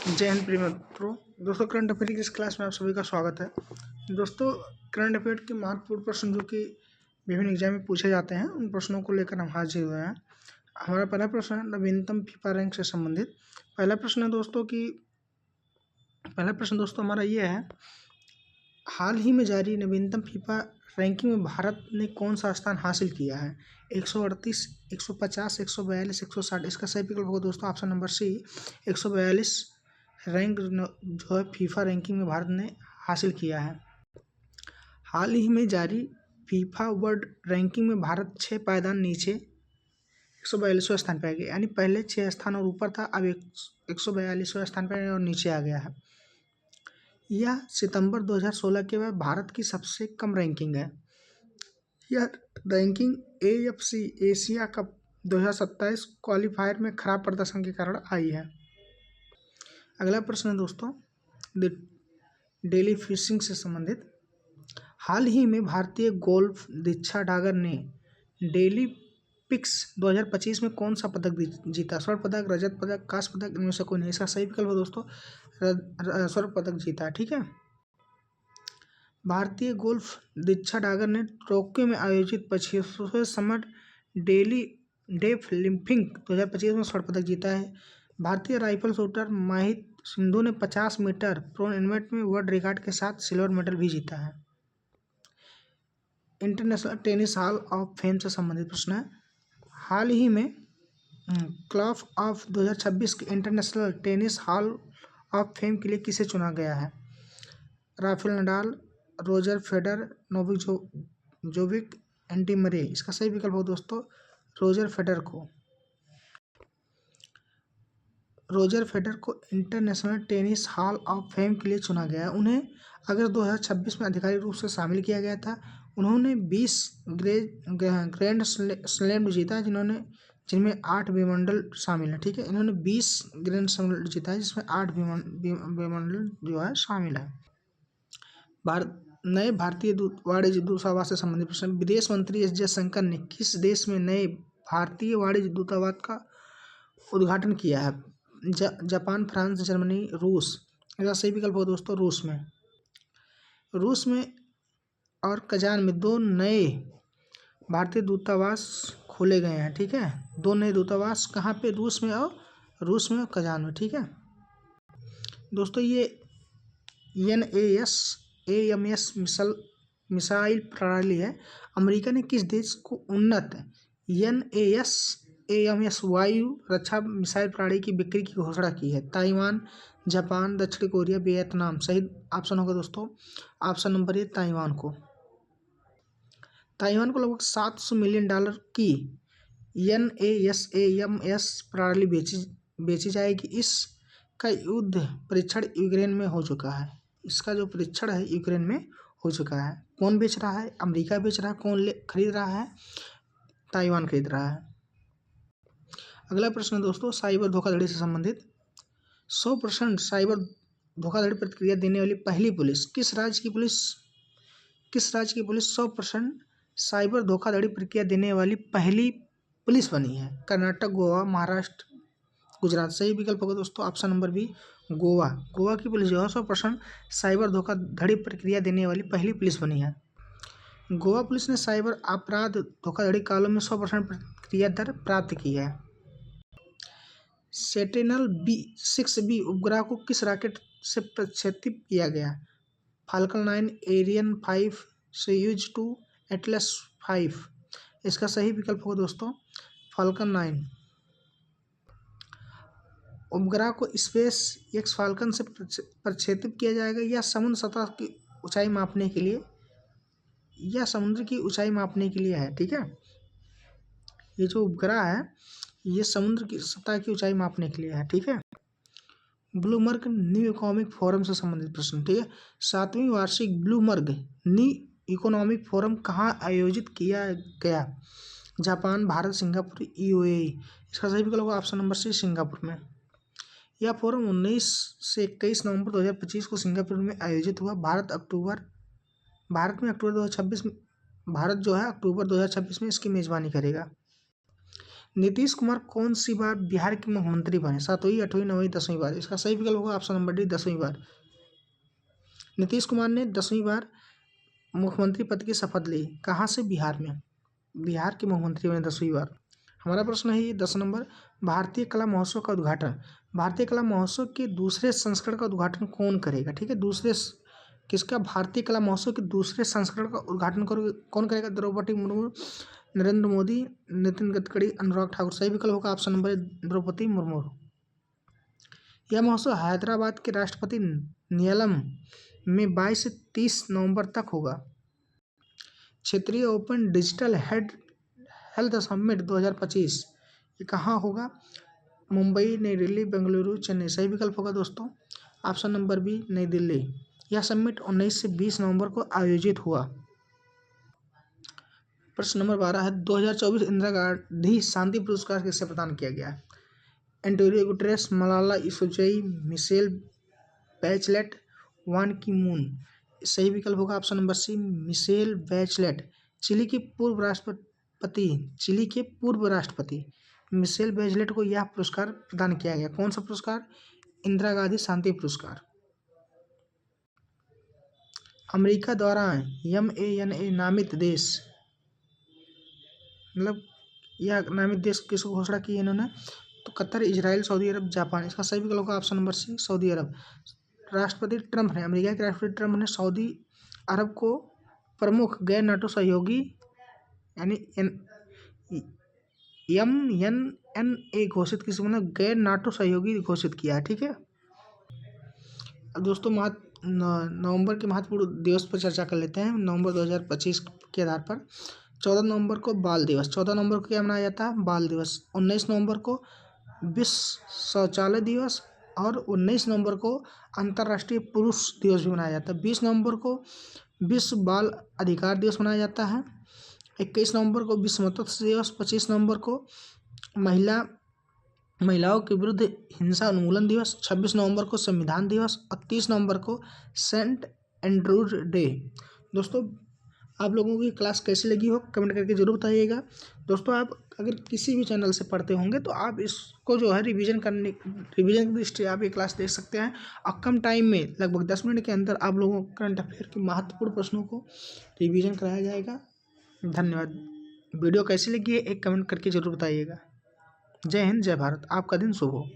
जय हिंद प्रिय मित्रों। दोस्तों, करंट अफेयर की इस क्लास में आप सभी का स्वागत है। दोस्तों, करंट अफेयर के महत्वपूर्ण प्रश्न जो कि विभिन्न एग्जाम में पूछे जाते हैं, उन प्रश्नों को लेकर हम हाजिर हुए हैं। हमारा पहला प्रश्न है नवीनतम फीफा रैंक से संबंधित। पहला प्रश्न दोस्तों हमारा ये है, हाल ही में जारी नवीनतम फीफा रैंकिंग में भारत ने कौन सा स्थान हासिल किया है? 138, 150, 142, 160। इसका सही विकल्प होगा दोस्तों ऑप्शन नंबर सी, 142 रैंक जो है फीफा रैंकिंग में भारत ने हासिल किया है। हाल ही में जारी फीफा वर्ल्ड रैंकिंग में भारत 6 पायदान नीचे 142वें स्थान पर आ गया, यानी पहले 6 स्थान और ऊपर था, अब 142वें स्थान पर और नीचे आ गया है। यह सितंबर 2016 के बाद भारत की सबसे कम रैंकिंग है। यह ranking AFC Asia cup 2027 qualifier में खराब प्रदर्शन के कारण आई है। अगला प्रश्न है दोस्तों डेली फिशिंग से संबंधित। हाल ही में भारतीय गोल्फ दीक्षा डागर ने डेली पिक्स 2025 में कौन सा पदक जीता? स्वर्ण पदक, रजत पदक, कांस्य पदक, इनमें से कोई नहीं। इसका सही विकल्प है दोस्तों स्वर्ण पदक जीता है। ठीक है। भारतीय गोल्फ दीक्षा डागर ने टोक्यो में आयोजित 25वें समर डेफ लिम्पिंग 2025 में स्वर्ण पदक जीता है। भारतीय राइफल शूटर माहित सिंधु ने 50 मीटर प्रोन इवेंट में वर्ल्ड रिकॉर्ड के साथ सिल्वर मेडल भी जीता है। International tennis hall of fame से संबंधित प्रश्न है। हाल ही में क्लब ऑफ 2026 के international tennis hall of fame के लिए किसे चुना गया है? Rafael Nadal, Roger Federer, Novick Djokovic, Andy Murray. इसका सही विकल्प हो दोस्तों रोजर फेडरर को international tennis hall of fame के लिए चुना गया है। उन्हें अगस्त 2026 में आधिकारिक रूप से शामिल किया गया था। उन्होंने 20 ग्रैंड स्लैम जीता है, जिनमें 8 विंबलडन शामिल है। ठीक है, इन्होंने 20 ग्रैंड स्लैम जीता है, जिसमें 8 विंबलडन जो है शामिल है। नए भारतीय वाणिज्य दूतावास से संबंधित प्रश्न। विदेश मंत्री S जयशंकर ने किस देश में नए भारतीय वाणिज्य दूतावास का उद्घाटन किया है? जापान, फ्रांस, जर्मनी, रूस। इसका सही विकल्प हो दोस्तों रूस में और कजान में 2 नए भारतीय दूतावास खोले गए हैं। ठीक है, 2 नए दूतावास कहाँ पे? रूस में और कजान में। ठीक है दोस्तों, ये AMS मिसाइल प्रणाली है। अमेरिका ने किस देश को उन्नत AMS वायु रक्षा मिसाइल प्रणाली की बिक्री की घोषणा की है? ताइवान, जापान, दक्षिण कोरिया, वियतनाम। सही ऑप्शन होगा दोस्तों ऑप्शन नंबर ए, ताइवान को लगभग $700 मिलियन की AMS प्रणाली बेची जाएगी। इसका युद्ध परीक्षण यूक्रेन में हो चुका है। इसका जो परीक्षण है यूक्रेन में हो चुका है। कौन बेच रहा है? अमेरिका बेच रहा है। कौन खरीद रहा है? ताइवान खरीद रहा है। अगला प्रश्न है दोस्तों साइबर धोखाधड़ी से संबंधित। 100% साइबर धोखाधड़ी प्रतिक्रिया देने वाली पहली पुलिस किस राज्य की पुलिस 100% साइबर धोखाधड़ी प्रतिक्रिया देने वाली पहली पुलिस बनी है? कर्नाटक, गोवा, महाराष्ट्र, गुजरात। सही विकल्प होगा दोस्तों ऑप्शन नंबर बी, गोवा की पुलिस जो है 100% साइबर धोखाधड़ी प्रक्रिया देने वाली पहली पुलिस बनी है। गोवा पुलिस ने साइबर अपराध धोखाधड़ी कालों में 100% प्रतिक्रिया दर प्राप्त की है। सेंटिनल-6B उपग्रह को किस रॉकेट से प्रक्षेपित किया गया? Falcon 9, Ariane 5, Soyuz, Atlas 5। इसका सही विकल्प होगा दोस्तों फाल्कन 9। उपग्रह को SpaceX फाल्कन से प्रक्षेपित किया जाएगा। यह समुद्र सतह की ऊंचाई मापने के लिए है। ठीक है, ये जो उपग्रह है ये समुद्र की सतह की ऊंचाई मापने के लिए है। ठीक है। ब्लूमबर्ग न्यू इकोनॉमिक फोरम से संबंधित प्रश्न। ठीक है, 7वीं वार्षिक ब्लूमबर्ग न्यू इकोनॉमिक फोरम कहाँ आयोजित किया गया? Japan, Bharat, Singapore, UAE। इसका सही विकल्प होगा ऑप्शन नंबर सी, सिंगापुर में। यह फोरम 19 से 21 नवंबर 2025 को सिंगापुर में आयोजित हुआ। भारत जो है अक्टूबर 2026 में इसकी मेजबानी करेगा। नीतीश कुमार कौन सी बार बिहार के मुख्यमंत्री बने? 7वीं, 8वीं, 9वीं, 10वीं बार? इसका सही विकल्प होगा ऑप्शन नंबर डी 10वीं बार। नीतीश कुमार ने 10वीं बार मुख्यमंत्री पद की शपथ ली। कहाँ से? बिहार में। बिहार के मुख्यमंत्री बने 10वीं बार। हमारा प्रश्न है ये 10 नंबर, भारतीय कला महोत्सव का उद्घाटन, भारतीय कला महोत्सव के दूसरे संस्करण का उद्घाटन कौन करेगा? ठीक है, किसका? भारतीय कला महोत्सव के दूसरे संस्करण का उद्घाटन कौन करेगा? द्रौपदी मुर्मू, नरेंद्र मोदी, नितिन गडकरी, अनुराग ठाकुर? सही विकल्प होगा ऑप्शन नंबर द्रौपदी मुर्मू। यह महोत्सव हैदराबाद के राष्ट्रपति निलयम में 22 से 30 नवंबर तक होगा। क्षेत्रीय ओपन डिजिटल हेल्थ समिट 2025 ये कहाँ होगा? मुंबई, नई दिल्ली, बेंगलुरु, चेन्नई? सही विकल्प होगा दोस्तों ऑप्शन नंबर बी नई दिल्ली। यह समिट 19 से 20 नवंबर को आयोजित हुआ। प्रश्न नंबर 12 है 2024 इंदिरा गांधी शांति पुरस्कार किसे प्रदान किया गया है? Antonio Guterres, Malala Yousafzai, Michelle Bachelet, Ban Ki Moon? सही विकल्प होगा option number C Michelle Bachelet. Chile के पूर्व राष्ट्रपति मिशेल बैचलेट को यह पुरस्कार प्रदान किया गया। कौन सा पुरस्कार? इंदिरा गांधी शांति पुरस्कार। अमेरिका द्वारा MANA नामित देश, मतलब यह नामित देश किसको घोषणा की है इन्होंने? तो कतर, इजराइल, सऊदी अरब, जापान? इसका सही विकल्प होगा ऑप्शन नंबर सी सऊदी अरब। राष्ट्रपति ट्रंप ने, अमेरिका के राष्ट्रपति ट्रंप ने सऊदी अरब को प्रमुख गैर नाटो सहयोगी यानी MNNA घोषित किसी मतलब गैर नाटो सहयोगी घोषित किया है। ठीक है, अब दोस्तों नवंबर के महत्वपूर्ण दिवस पर चर्चा कर लेते हैं। नवंबर 2025 के आधार पर 14 नवंबर को बाल दिवस, 14 नवंबर को क्या मनाया जाता है? बाल दिवस। 19 नवंबर को विश्व शौचालय दिवस और 19 नवंबर को अंतर्राष्ट्रीय पुरुष दिवस भी मनाया जाता है। 20 नवंबर को विश्व बाल अधिकार दिवस मनाया जाता है। 21 नवंबर को विश्व मत्स्य दिवस। 25 नवंबर को महिलाओं के विरुद्ध हिंसा उन्मूलन दिवस। 26 नवंबर को संविधान दिवस और 30 नवंबर को सेंट एंड्रूज डे। दोस्तों आप लोगों की क्लास कैसी लगी हो कमेंट करके जरूर बताइएगा। दोस्तों आप अगर किसी भी चैनल से पढ़ते होंगे तो आप इसको जो है रिवीजन की दृष्टि आप ये क्लास देख सकते हैं और कम टाइम में लगभग 10 मिनट के अंदर आप लोगों को करंट अफेयर के महत्वपूर्ण प्रश्नों को रिवीजन कराया जाएगा। धन्यवाद। वीडियो कैसी लगी है एक कमेंट करके जरूर बताइएगा। जय हिंद, जय भारत। आपका दिन शुभ हो।